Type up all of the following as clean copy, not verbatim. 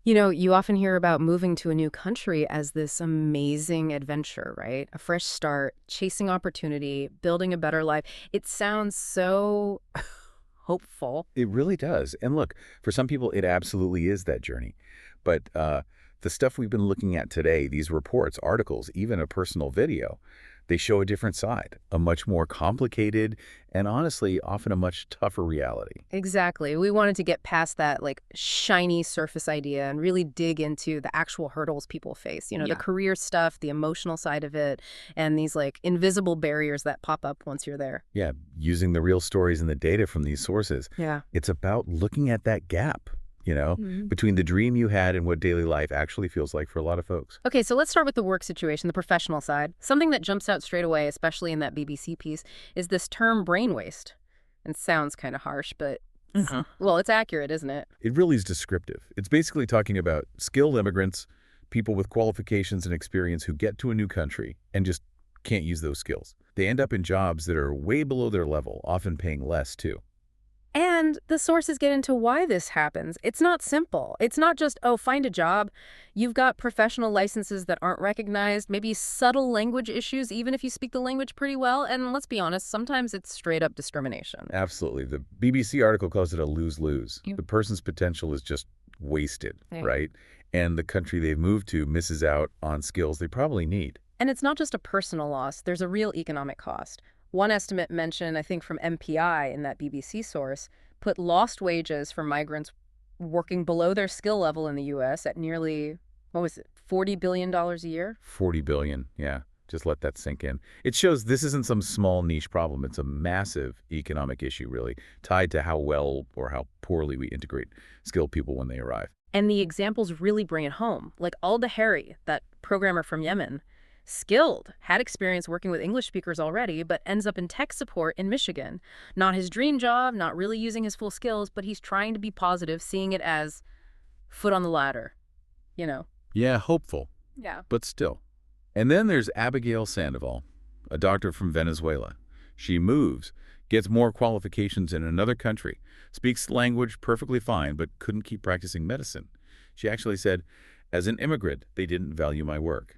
You know, you often hear about moving to a new country as this amazing adventure, right? A fresh start, chasing opportunity, building a better life. It sounds so hopeful. It really does. And look, for some people, it absolutely is that journey. But the stuff we've been looking at today, these reports, articles, even a personal video, they show a different side, a much more complicated and honestly, often a much tougher reality. Exactly. We wanted to get past that like shiny surface idea and really dig into the actual hurdles people face. You know, the Yeah. career stuff, the emotional side of it, and these like invisible barriers that pop up once you're there. Yeah, using the real stories and the data from these sources, Yeah. it's about looking at that gap, you know, between the dream you had and what daily life actually feels like for a lot of folks. Okay, so let's start with the work situation, the professional side. Something that jumps out straight away, especially in that BBC piece, is this term brain waste. And sounds kind of harsh, but well, it's accurate, isn't it? It really is descriptive. It's basically talking about skilled immigrants, people with qualifications and experience who get to a new country and just can't use those skills. They end up in jobs that are way below their level, often paying less too. And the sources get into why this happens. It's not simple. It's not just, oh, find a job. You've got professional licenses that aren't recognized, maybe subtle language issues, even if you speak the language pretty well. And let's be honest, sometimes it's straight up discrimination. Absolutely. The BBC article calls it a lose-lose. You- The person's potential is just wasted, Right. right? And the country they've moved to misses out on skills they probably need. And it's not just a personal loss, there's a real economic cost. One estimate mentioned, I think from MPI in that BBC source, put lost wages for migrants working below their skill level in the US at nearly, what was it, $40 billion a year? 40 billion, yeah. Just let that sink in. It shows this isn't some small niche problem. It's a massive economic issue, really, tied to how well or how poorly we integrate skilled people when they arrive. And the examples really bring it home. Like Alda Harry, that programmer from Yemen, skilled, had experience working with English speakers already, but ends up in tech support in Michigan. Not his dream job, not really using his full skills, but he's trying to be positive, seeing it as foot on the ladder, you know? Yeah, hopeful, Yeah. but still. And then there's Abigail Sandoval, a doctor from Venezuela. She moves, gets more qualifications in another country, speaks the language perfectly fine, but couldn't keep practicing medicine. She actually said, as an immigrant, they didn't value my work.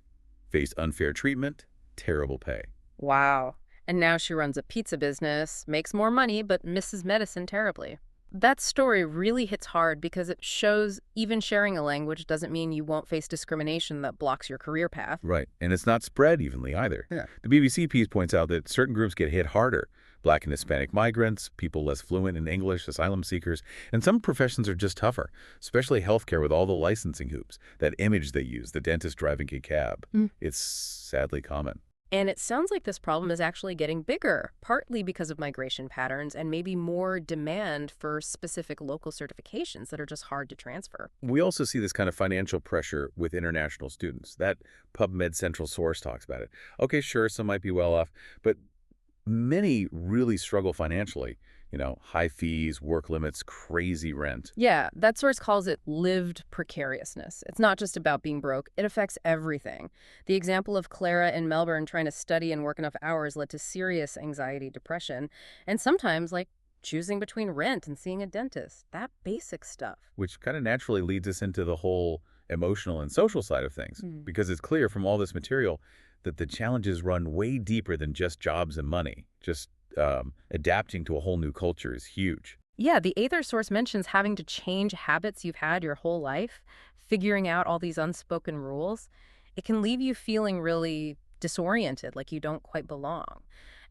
Faced unfair treatment, terrible pay. Wow. And now she runs a pizza business, makes more money, but misses medicine terribly. That story really hits hard because it shows even sharing a language doesn't mean you won't face discrimination that blocks your career path. Right, and it's not spread evenly either. Yeah. The BBC piece points out that certain groups get hit harder. Black and Hispanic migrants, people less fluent in English, asylum seekers, and some professions are just tougher, especially healthcare with all the licensing hoops. That image they use, the dentist driving a cab, it's sadly common. And it sounds like this problem is actually getting bigger, partly because of migration patterns and maybe more demand for specific local certifications that are just hard to transfer. We also see this kind of financial pressure with international students. That PubMed Central source talks about it. Okay, sure, some might be well off, but many really struggle financially. You know, high fees, work limits, crazy rent. Yeah, that source calls it lived precariousness. It's not just about being broke, it affects everything. The example of Clara in Melbourne trying to study and work enough hours led to serious anxiety, depression, and sometimes, like, choosing between rent and seeing a dentist. That basic stuff. Which kind of naturally leads us into the whole emotional and social side of things, because it's clear from all this material that the challenges run way deeper than just jobs and money. Just adapting to a whole new culture is huge. Yeah, the Aether source mentions having to change habits you've had your whole life, figuring out all these unspoken rules. It can leave you feeling really disoriented, like you don't quite belong.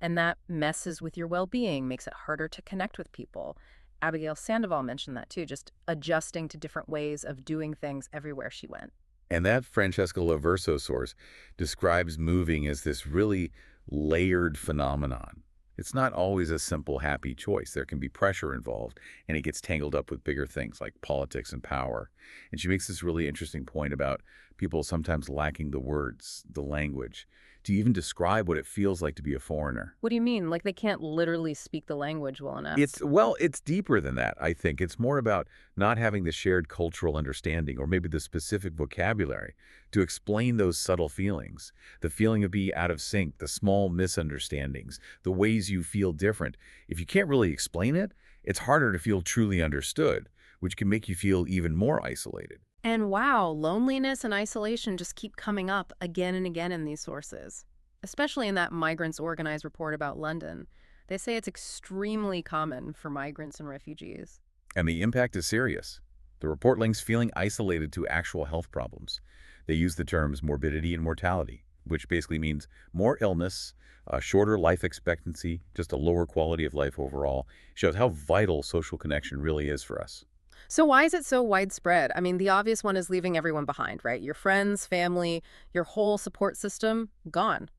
And that messes with your well-being, makes it harder to connect with people. Abigail Sandoval mentioned that too, just adjusting to different ways of doing things everywhere she went. And that Francesca Laverso source describes moving as this really layered phenomenon. It's not always a simple, happy choice. There can be pressure involved, and it gets tangled up with bigger things like politics and power. And she makes this really interesting point about people sometimes lacking the words, the language, to even describe what it feels like to be a foreigner. What do you mean? Like they can't literally speak the language well enough? It's deeper than that, I think. It's more about not having the shared cultural understanding or maybe the specific vocabulary to explain those subtle feelings. The feeling of being out of sync, the small misunderstandings, the ways you feel different. If you can't really explain it, it's harder to feel truly understood, which can make you feel even more isolated. And wow, loneliness and isolation just keep coming up again and again in these sources, especially in that Migrants Organized report about London. They say it's extremely common for migrants and refugees. And the impact is serious. The report links feeling isolated to actual health problems. They use the terms morbidity and mortality, which basically means more illness, a shorter life expectancy, just a lower quality of life overall. Shows how vital social connection really is for us. So why is it so widespread? I mean, the obvious one is leaving everyone behind, right? Your friends, family, your whole support system, gone.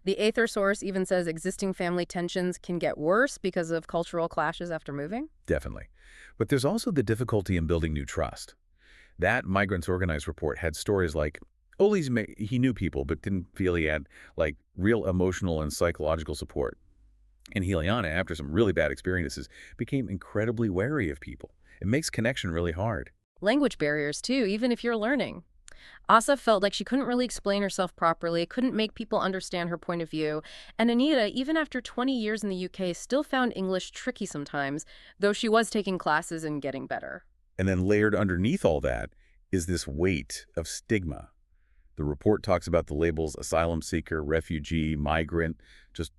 The Aether source even says existing family tensions can get worse because of cultural clashes after moving. Definitely. But there's also the difficulty in building new trust. That Migrants Organized report had stories like, he knew people but didn't feel he had, like, real emotional and psychological support. And Heliana, after some really bad experiences, became incredibly wary of people. It makes connection really hard. Language barriers, too, even if you're learning. Asa felt like she couldn't really explain herself properly, couldn't make people understand her point of view. And Anita, even after 20 years in the UK, still found English tricky sometimes, though she was taking classes and getting better. And then layered underneath all that is this weight of stigma. The report talks about the labels asylum seeker, refugee, migrant, just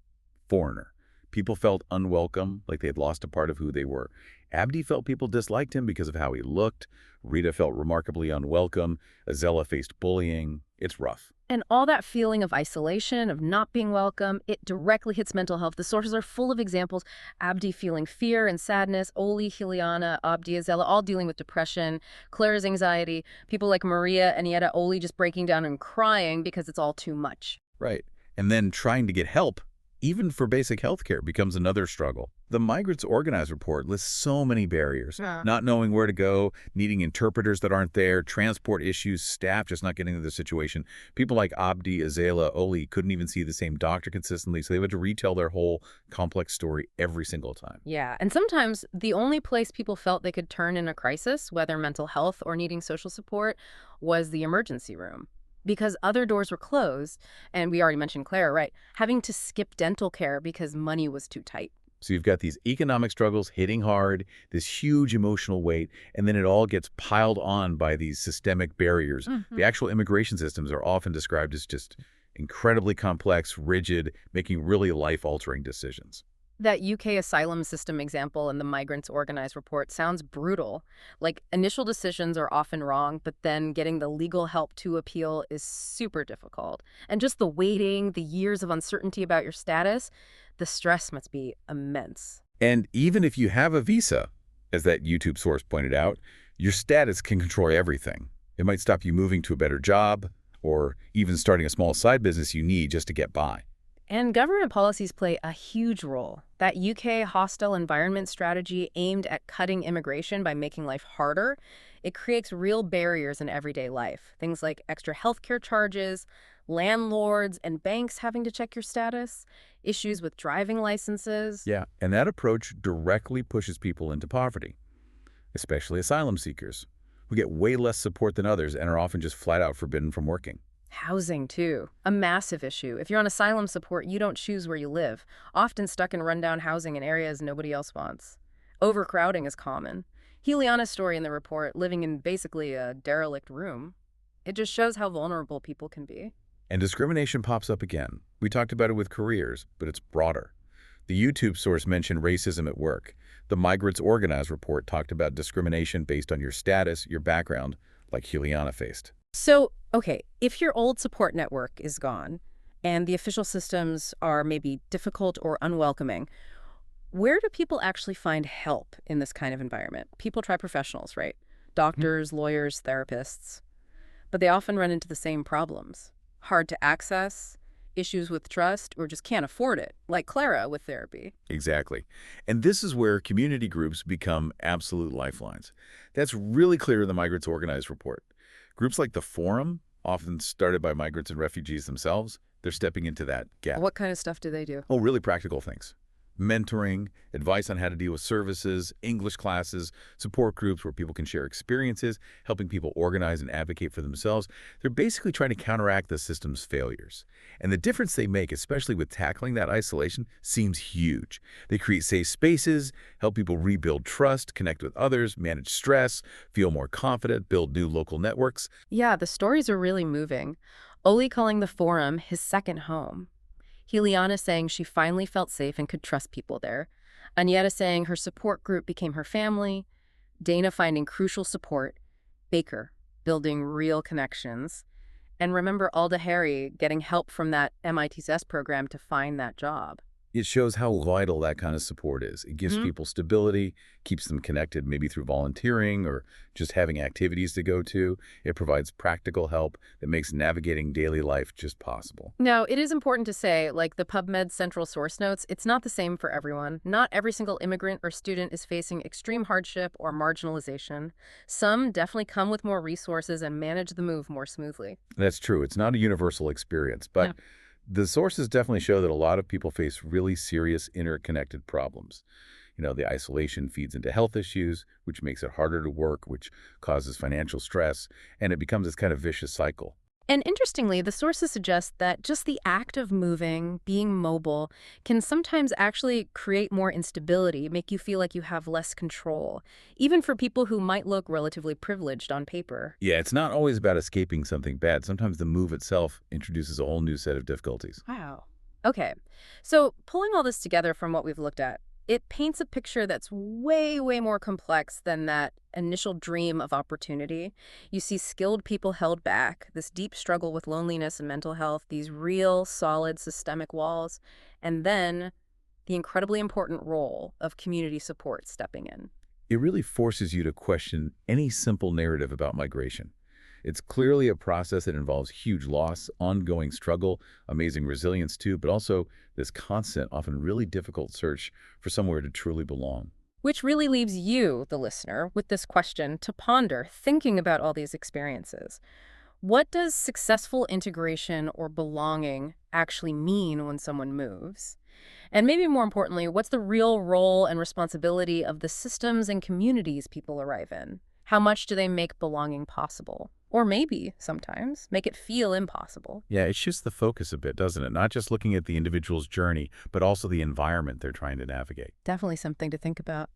foreigner. People felt unwelcome, like they had lost a part of who they were. Abdi felt people disliked him because of how he looked. Rita felt remarkably unwelcome. Azella faced bullying. It's rough. And all that feeling of isolation, of not being welcome, it directly hits mental health. The sources are full of examples. Abdi feeling fear and sadness, Oli, Hiliana, Abdi, Azella, all dealing with depression, Claire's anxiety, people like Maria, Anietta, Oli just breaking down and crying because it's all too much. Right. And then trying to get help, even for basic health care, becomes another struggle. The Migrants Organized report lists so many barriers. Yeah. Not knowing where to go, needing interpreters that aren't there, transport issues, staff just not getting into the situation. People like Abdi, Azela, Oli couldn't even see the same doctor consistently, so they had to retell their whole complex story every single time. Yeah, and sometimes the only place people felt they could turn in a crisis, whether mental health or needing social support, was the emergency room. Because other doors were closed, and we already mentioned Claire, right? Having to skip dental care because money was too tight. So you've got these economic struggles hitting hard, this huge emotional weight, and then it all gets piled on by these systemic barriers. The actual immigration systems are often described as just incredibly complex, rigid, making really life-altering decisions. That UK asylum system example in the Migrants Organized report sounds brutal. Like, initial decisions are often wrong, but then getting the legal help to appeal is super difficult. And just the waiting, the years of uncertainty about your status, the stress must be immense. And even if you have a visa, as that YouTube source pointed out, your status can control everything. It might stop you moving to a better job or even starting a small side business you need just to get by. And government policies play a huge role. That UK hostile environment strategy aimed at cutting immigration by making life harder, it creates real barriers in everyday life. Things like extra healthcare charges, landlords and banks having to check your status, issues with driving licenses. Yeah, and that approach directly pushes people into poverty, especially asylum seekers, who get way less support than others and are often just flat out forbidden from working. Housing, too. A massive issue. If you're on asylum support, you don't choose where you live, often stuck in rundown housing in areas nobody else wants. Overcrowding is common. Heliana's story in the report, living in basically a derelict room, it just shows how vulnerable people can be. And discrimination pops up again. We talked about it with careers, but it's broader. The YouTube source mentioned racism at work. The Migrants Organized report talked about discrimination based on your status, your background, like Juliana faced. So, okay, if your old support network is gone and the official systems are maybe difficult or unwelcoming, where do people actually find help in this kind of environment? People try professionals, right? Doctors, lawyers, therapists. But they often run into the same problems. Hard to access, issues with trust, or just can't afford it, like Clara with therapy. Exactly. And this is where community groups become absolute lifelines. That's really clear in the Migrants Organized report. Groups like the Forum, often started by migrants and refugees themselves, they're stepping into that gap. What kind of stuff do they do? Oh, really practical things. Mentoring, advice on how to deal with services, English classes, support groups where people can share experiences, helping people organize and advocate for themselves. They're basically trying to counteract the system's failures. And the difference they make, especially with tackling that isolation, seems huge. They create safe spaces, help people rebuild trust, connect with others, manage stress, feel more confident, build new local networks. Yeah, the stories are really moving. Oli calling the forum his second home. Heliana saying she finally felt safe and could trust people there. Agneta saying her support group became her family. Dana finding crucial support. Baker building real connections. And remember Alda Harry getting help from that MIT's program to find that job. It shows how vital that kind of support is. It gives Mhm. people stability, keeps them connected maybe through volunteering or just having activities to go to. It provides practical help that makes navigating daily life just possible. Now, it is important to say, like the PubMed central source notes, it's not the same for everyone. Not every single immigrant or student is facing extreme hardship or marginalization. Some definitely come with more resources and manage the move more smoothly. That's true. It's not a universal experience, Yeah. but the sources definitely show that a lot of people face really serious interconnected problems. The isolation feeds into health issues, which makes it harder to work, which causes financial stress, and it becomes this kind of vicious cycle. And interestingly, the sources suggest that just the act of moving, being mobile, can sometimes actually create more instability, make you feel like you have less control, even for people who might look relatively privileged on paper. Yeah, it's not always about escaping something bad. Sometimes the move itself introduces a whole new set of difficulties. Wow. Okay. So, pulling all this together from what we've looked at, it paints a picture that's way, way more complex than that initial dream of opportunity. You see skilled people held back, this deep struggle with loneliness and mental health, these real, solid, systemic walls, and then the incredibly important role of community support stepping in. It really forces you to question any simple narrative about migration. It's clearly a process that involves huge loss, ongoing struggle, amazing resilience too, but also this constant, often really difficult search for somewhere to truly belong. Which really leaves you, the listener, with this question to ponder, thinking about all these experiences. What does successful integration or belonging actually mean when someone moves? And maybe more importantly, what's the real role and responsibility of the systems and communities people arrive in? How much do they make belonging possible? Or maybe, sometimes, make it feel impossible. Yeah, it shifts the focus a bit, doesn't it? Not just looking at the individual's journey, but also the environment they're trying to navigate. Definitely something to think about.